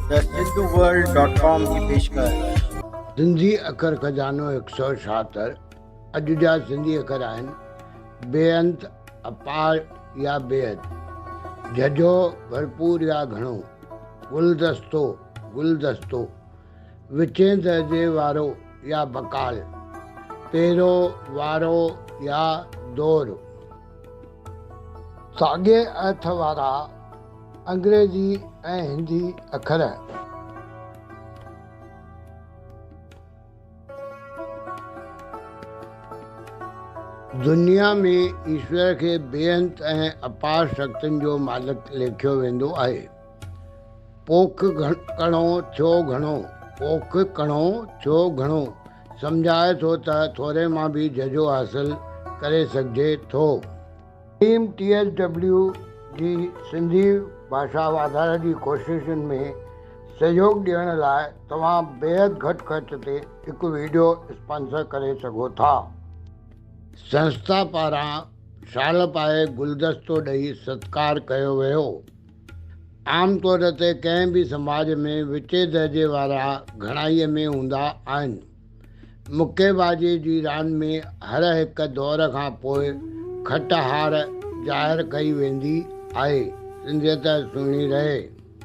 The सिंधुवर्ल्ड.com की पेशकश। सिंधी अखर खजानो 176। अॼु जा सिंधी अखर आहिनि बेअंत, अपार या बेहद, झझो, भरपूर या घणो, गुलदस्तो, गुलदस्तो, विचें दर्जे वारो या बकाल, पेरो, वारो या दौर। साॻे अर्थ वारा अंग्रेजी ऐं हिंदी अखर। दुनिया में ईश्वर खे बेअंत ऐं अपार शक्तियुनि जो मालिक लेखियो वेंदो आहे। पोख कणो थियो घणो, पोख कणो थियो घणो सम्झाए थो त थोरे मां बि झझो हासिल करे सघिजे थो। टीम TSW जी सिंधी भाषा वाधारे जी कोशिशुनि में सहयोग ॾियण लाइ तव्हां बेहद घटि ख़र्च ते हिकु वीडियो स्पॉन्सर करे सघो था। संस्था पारां शाल पाए गुलदस्तो ॾेई सत्कार कयो वियो। आम तौर ते कंहिं बि समाज में विचे दर्जे वारा घणाईअ में हूंदा आहिनि। मुक्केबाज़ी जी रांदि में हर हिक दौर खां पोइ खट हार ज़ाहिर कई वेंदी आहे। सिंधियत सुहिणी रहे।